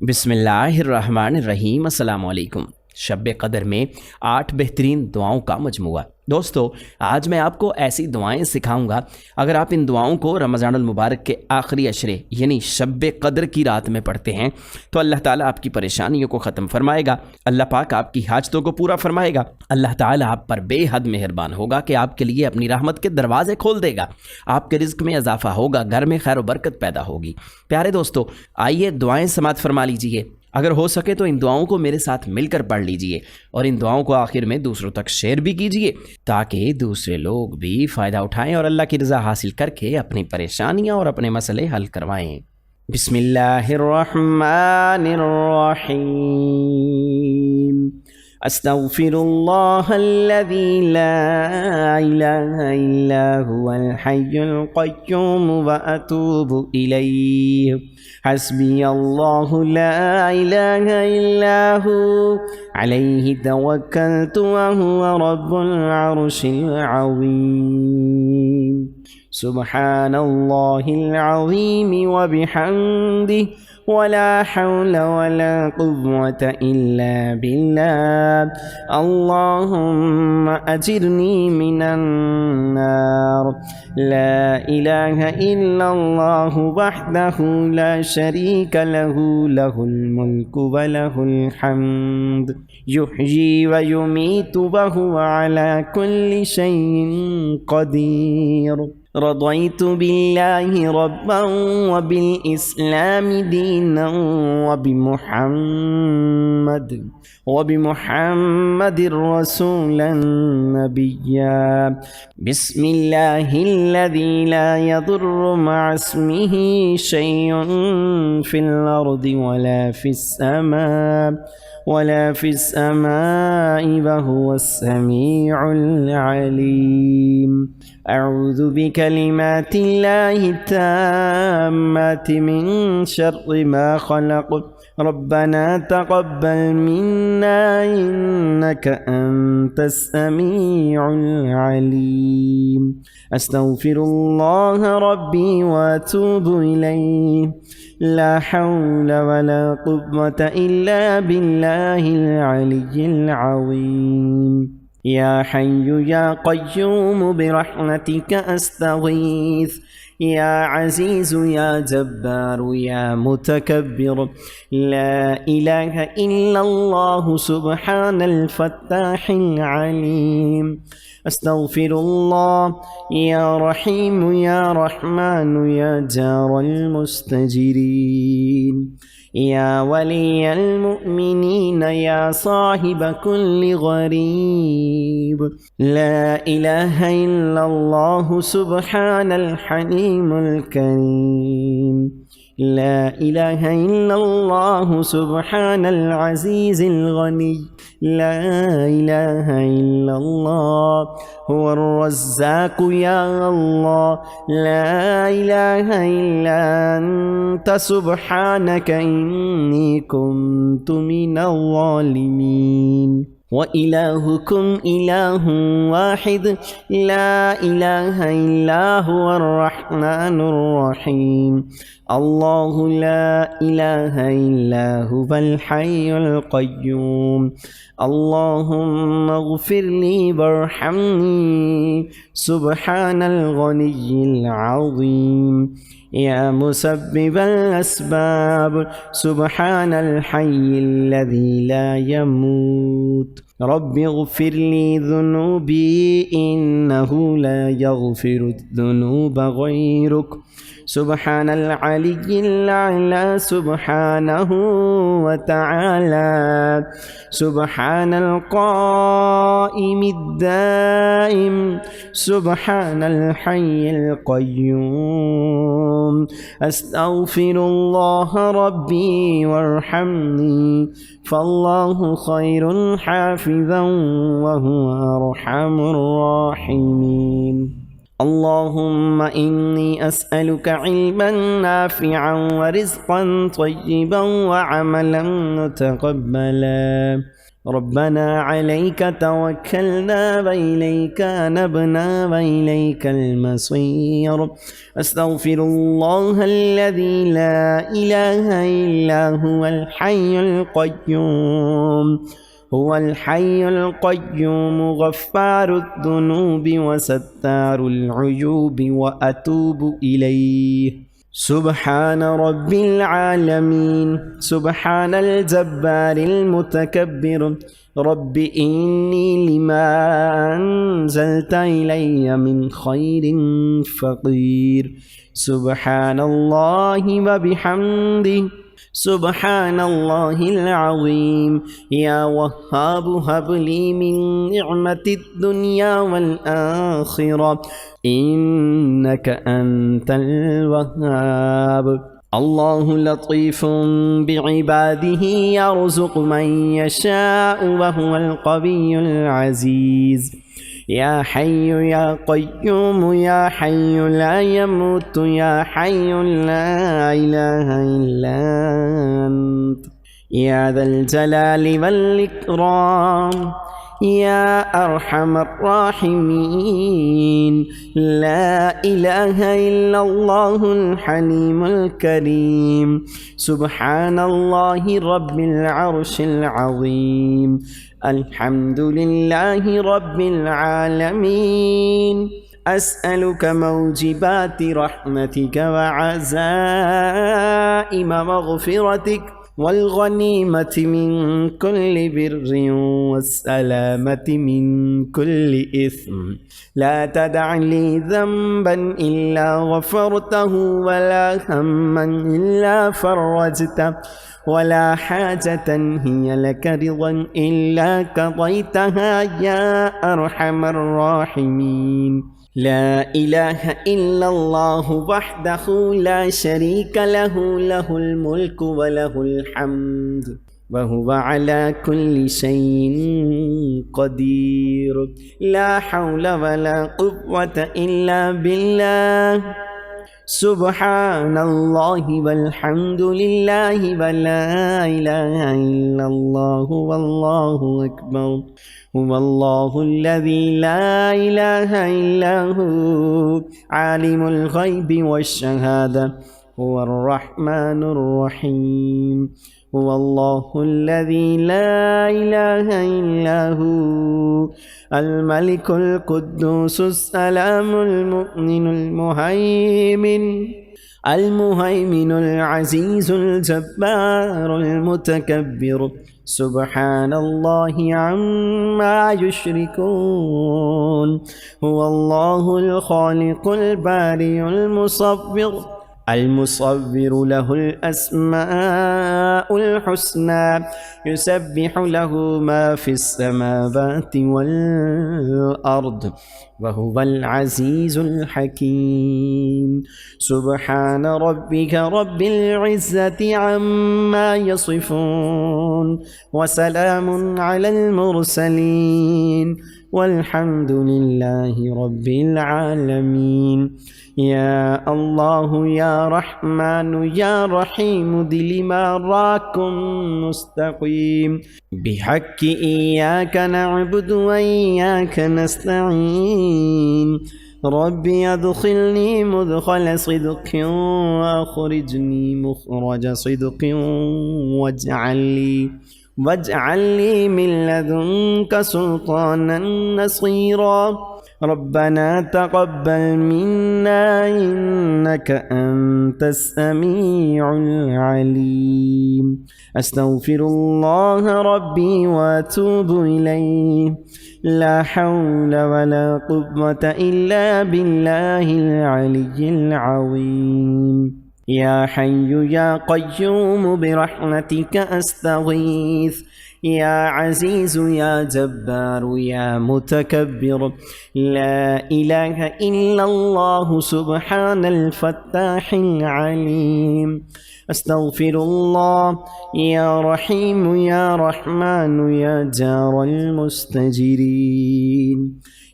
बिस्मिल्लाहिर्रहमानिर्रहीम अस्सलाम वालेकुम। शब कदर में 8 बेहतरीन दुआओं का मजमूआ। दोस्तों, आज मैं आपको ऐसी दुआएं सिखाऊंगा, अगर आप इन दुआओं को रमज़ानुल मुबारक के आखिरी अशरे यानी शब कदर की रात में पढ़ते हैं तो अल्लाह ताला आपकी परेशानियों को ख़त्म फरमाएगा। अल्लाह पाक आपकी हाजतों को पूरा फरमाएगा। अल्लाह ताला आप पर बेहद मेहरबान होगा कि आपके लिए अपनी रहमत के दरवाज़े खोल देगा। आपके रिज़्क़ में इजाफ़ा होगा, घर में खैर व बरकत पैदा होगी। प्यारे दोस्तों, आइए दुआएं समात फरमा लीजिए। अगर हो सके तो इन दुआओं को मेरे साथ मिलकर पढ़ लीजिए और इन दुआओं को आखिर में दूसरों तक शेयर भी कीजिए ताकि दूसरे लोग भी फ़ायदा उठाएं और अल्लाह की रज़ा हासिल करके अपनी परेशानियां और अपने मसले हल करवाएं। बिस्मिल्लाहिर्रहमानिर्रहीम। अस्तग़फिरुल्लाहल्लज़ी ला इलाहा इल्ला हुवल हय्युल क़य्यूम व अतूबु इलैहि। हस्बियल्लाहु ला इलाहा इल्ला हु अलैहि तवक्कलतु व हुवा रब्बुल अर्शिल अज़ीम। सुब्हानल्लाहिल अज़ीम व बिहम्दिहि वला हौला वला कुव्वता इल्ला बिल्लाह। अल्लाहुम्मा अजिरनी मिनन नार। ला इलाहा इल्लल्लाहु वहदहु ला शरीका लहु लहुल मुल्कु व लहुल हम्द युहयी व युमीतु व हुवा अला कुल्लि शैइन क़दीर। रज़यतु बिल्लाहि रब्बन व बिल इस्लामि दीनन व बिमुहम्मदिर रसूलन नबिय्या। बिस्मिल्लाहिल्लज़ी ला यदुर्रु मअ इस्मिहि शैउन फिल अर्दि वला फिस समाइ व हुवस समीउल अलीम। अऊज़ु बिकलिमातिल्लाहि ताम्माति मिन शर्रि मा खलक़। रब्बना तक़ब्बल मिन्ना इन्नका अंतस समीउल अलीम। अस्तग़फिरुल्लाह रब्बी व अतूबु इलैहि। ला हौला वला कुव्वता इल्ला बिल्लाहिल अलिय्यिल अज़ीम। या हय्यु या क़य्यूम बिरहमतिका अस्तगीथ। या अज़ीज़ु या जब्बारु या मुतकब्बिर। ला इलाहा इल्लल्लाहु सुब्हानल फ़त्ताहिल अलीम। अस्तग़फिरुल्लाह। या रहीमु या रहमानु या जारल मुस्तजिरीन। या वलियल मुअमिनीन या साहिब कुल्लि गरीब। ला इलाहा इल्लल्लाहु सुब्हानल हलीमुल करीम। ला इलाहा इल्लल्लाहु सुब्हानल अज़ीज़िल गनी। ला इलाहा इल्लल्लाह हुवर रज़्ज़ाक़ु या अल्लाह। ला इलाहा इल्ला अंत सुब्हानका इन्नी कुन्तु मिनज़ ज़ालिमीन। व इलाहुकुम इलाहुन वाहिद। ला इलाहा इल्ला हुवर रहमानुर रहीम। अल्लाहु ला इलाहा इल्ला हुवल हय्युल क़य्यूम। अल्लाहुम्मा इग़फ़िरली वरहमनी सुब्हानल गनिय्यिल अज़ीम। या मुसब्बिबल अस्बाब सुब्हानल हय्यिल्लज़ी ला यमूत। रब्बि इग़फ़िरली ज़ुनूबी इन्नहु ला यग़फ़िरुज़्ज़ुनूबा गैरुक। सुब्हानल अलिय्यिल अ'ला सुब्हानहु व तआला। सुब्हानल क़ाइमिद दाइम। सुब्हानल हय्यिल क़य्यूम। अस्तग़फिरुल्लाह रब्बी वरहमनी फ़ल्लाहु खैरुन हाफ़िज़न व हुवा अरहमुर राहिमीन। अल्लाहुम्मा इन्नी अस्अलुका इल्मन नाफ़िअन व रिज़्क़न तय्यिबन व अमलन मुतक़ब्बला। ربنا عليك توكلنا وإليك نبنا وإليك المصير. أستغفر الله الذي لا إله إلا هو الحي القيوم، هو الحي القيوم غفار الذنوب وستار العيوب وأتوب إليه. سبحان رب العالمين، سبحان الجبار المتكبر. رب إني لما أنزلت إلي من خير فقير. سبحان الله وبحمده، سبحان الله العظيم. يا وهاب هب لي من نعمة الدنيا والآخرة إنك أنت الوهاب. الله لطيف بعباده يرزق من يشاء وهو القوي العزيز. يا حي يا قيوم يا حي لا يموت يا حي لا إله إلا أنت يا ذا الجلال والإكرام يا أرحم الراحمين. لا إله إلا الله الحليم الكريم. سبحان الله رب العرش العظيم. الحمد لله رب العالمين. أسألك موجبات رحمتك وعزائم مغفرتك والغنيمة من كل بر والسلامة من كل إثم. لا تدع لي ذنبا إلا غفرته ولا هما إلا فرجته ولا حاجة هي لك رضا إلا قضيتها يا أرحم الراحمين. لا إله إلا الله وحده لا شريك له، له الملك وله الحمد وهو على كل شيء قدير. لا حول ولا قوة إلا بالله. سبحان الله والحمد لله ولا إله إلا الله والله أكبر. هو الله الذي لا إله إلا هو عالم الغيب والشهادة هو الرحمن الرحيم. هو الله الذي لا إله إلا هو الملك القدوس السلام المؤمن المهيمن العزيز الجبار المتكبر. سبحان الله عما يشركون. هو الله الخالق البارئ المصور له الأسماء الحسنى يسبح له ما في السماوات والأرض وهو العزيز الحكيم. سبحان ربك رب العزة عما يصفون وسلام على المرسلين والحمد لله رب العالمين. يا الله يا رحمن يا رحيم دل ما راكم مستقيم. بحق إياك نعبد وإياك نستعين. ربي أدخلني مدخل صدق وأخرجني مخرج صدق واجعل لي من لدنك سلطانا نصيرا. ربنا تقبل منا إنك أنت السميع العليم. أستغفر الله ربي وأتوب إليه. لا حول ولا قوة إلا بالله العلي العظيم. يا حي يا قيوم برحمتك أستغيث. يا عزيز يا جبار يا متكبر. لا إله إلا الله سبحان الفتاح العليم. أستغفر الله يا رحيم يا رحمن يا جار المستجيرين.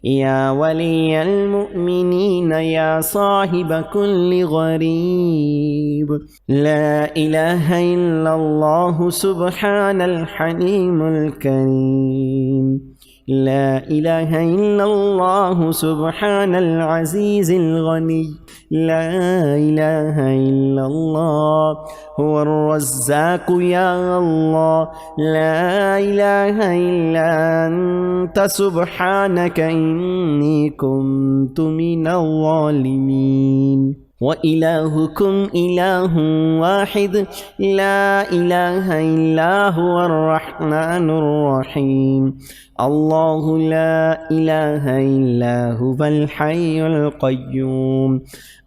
يا ولي المؤمنين يا صاحب كل غريب. لا إله إلا الله سبحان الحليم الكريم. لا إله إلا الله سبحان العزيز الغني. لا إله إلا الله هو الرزاق يا الله. لا إله إلا أنت سبحانك إني كنت من الظالمين. وإلهكم إله واحد لا إله إلا هو الرحمن الرحيم. الله لا إله إلا هو الحي القيوم.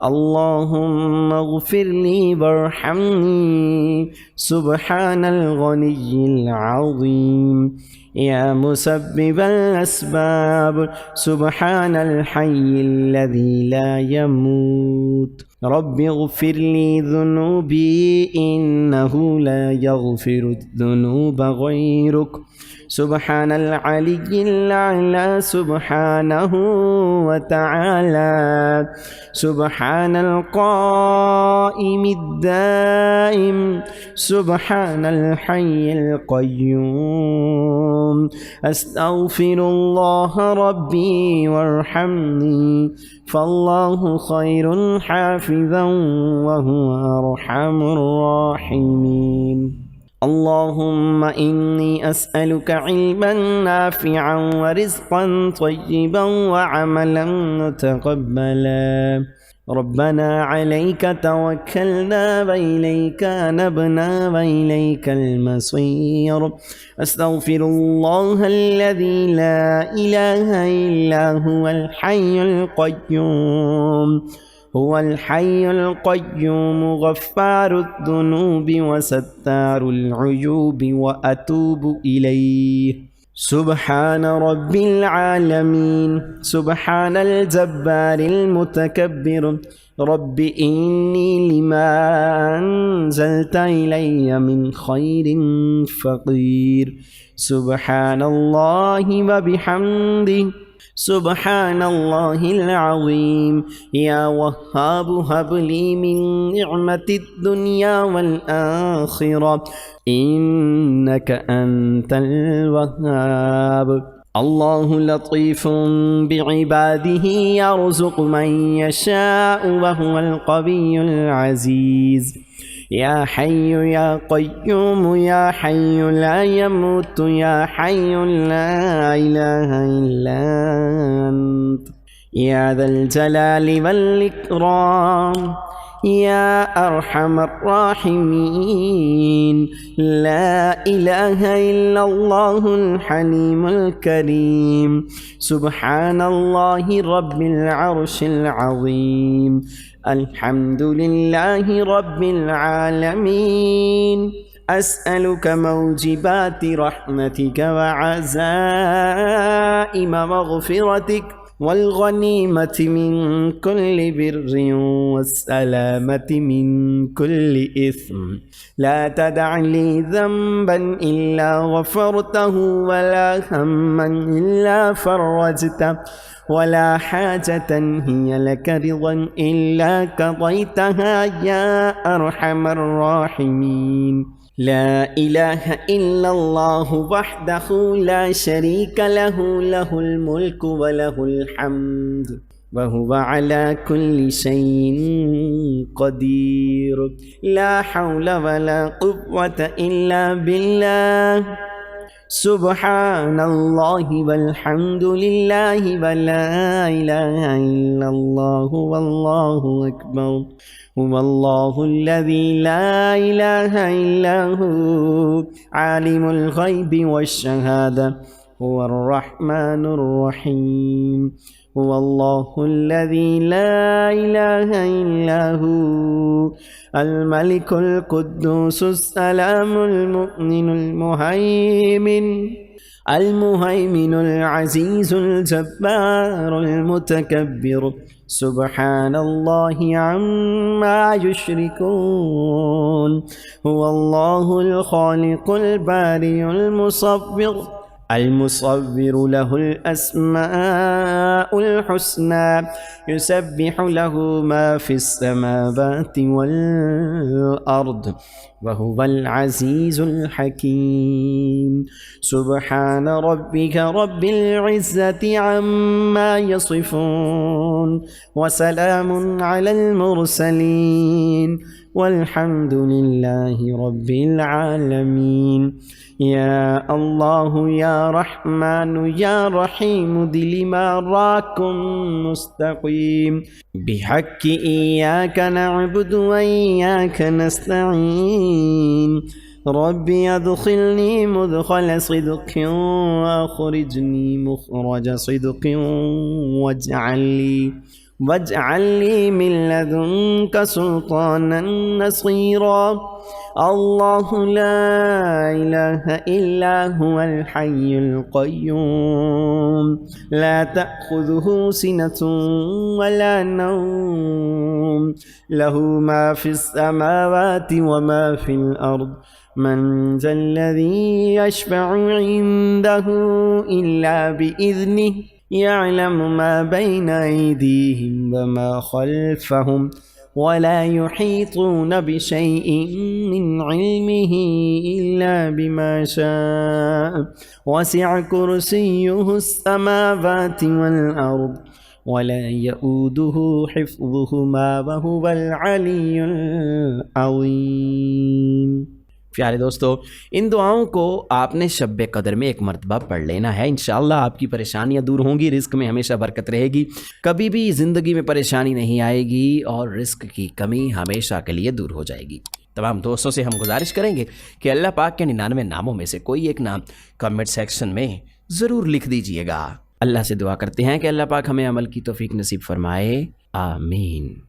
اللهم اغفر لي وارحمني سبحان الغني العظيم. يا مسبب الأسباب سبحان الحي الذي لا يموت. رب اغفر لي ذنوبي إنه لا يغفر الذنوب غيرك. سبحان العلي الأعلى سبحانه وتعالى. سبحان القائم الدائم سبحان الحي القيوم. أستغفر الله ربي وارحمني فالله خير حافظا وهو أرحم الراحمين. اللهم إني أسألك علما نافعا ورزقا طيبا وعملا متقبلا. ربنا عليك توكلنا وإليك أنبنا وإليك المصير. أستغفر الله الذي لا إله إلا هو الحي القيوم. هو الحي القيوم غفار الذنوب وستار العيوب وأتوب إليه. سبحان رب العالمين. سبحان الجبار المتكبر. رب إني لما أنزلت إلي من خير فقير. سبحان الله وبحمده سبحان الله العظيم. يا وهاب هب لي من نعمة الدنيا والآخرة إنك أنت الوهاب. الله لطيف بعباده يرزق من يشاء وهو القوي العزيز. يا حي يا قيوم يا حي لا يموت يا حي لا إله إلا أنت يا ذا الجلال والإكرام يا أرحم الراحمين. لا إله إلا الله الحليم الكريم. سبحان الله رب العرش العظيم. الحمد لله رب العالمين. أسألك موجبات رحمتك وعزائم مغفرتك والغنيمة من كل بر والسلامة من كل إثم. لا تدع لي ذنبا إلا غفرته ولا هما إلا فرجته ولا حاجة هي لك رضا إلا قضيتها يا أرحم الراحمين. لا إله إلا الله وحده لا شريك له. له الملك وله الحمد وهو على كل شيء قدير. لا حول ولا قوة إلا بالله. سبحان الله والحمد لله ولا إله إلا الله والله أكبر. هو الله الذي لا إله إلا هو عالم الغيب والشهادة هو الرحمن الرحيم. هو الله الذي لا إله إلا هو الملك القدوس السلام المؤمن المهيمن العزيز الجبار المتكبر. سبحان الله عما يشركون. هو الله الخالق البارئ المصور المصور له الأسماء الحسنى يسبح له ما في السماوات والأرض وهو العزيز الحكيم سبحان ربك رب العزة عما يصفون وسلام على المرسلين والحمد لله رب العالمين يا الله يا رحمن يا رحيم دل ما راكم مستقيم بحق إياك نعبد وإياك نستعين ربي أدخلني مدخل صدق وأخرجني مخرج صدق واجعل لي من لدنك سلطانا نصيرا الله لا إله إلا هو الحي القيوم لا تأخذه سنة ولا نوم له ما في السماوات وما في الأرض من ذا الذي يشفع عنده إلا بإذنه يعلم ما بين أيديهم وما خلفهم ولا يحيطون بشيء من علمه إلا بما شاء وسع كرسيه السماوات والأرض ولا يؤوده حفظهما وهو العلي العظيم। प्यारे दोस्तों, इन दुआओं को आपने शब कदर में एक मरतबा पढ़ लेना है। इंशाअल्लाह आपकी परेशानियां दूर होंगी, रिस्क में हमेशा बरकत रहेगी, कभी भी ज़िंदगी में परेशानी नहीं आएगी और रिस्क की कमी हमेशा के लिए दूर हो जाएगी। तमाम दोस्तों से हम गुजारिश करेंगे कि अल्लाह पाक के 99 नामों में से कोई एक नाम कमेंट सेक्शन में ज़रूर लिख दीजिएगा। अल्लाह से दुआ करते हैं कि अल्लाह पाक हमें अमल की तौफीक नसीब फरमाए। आमीन।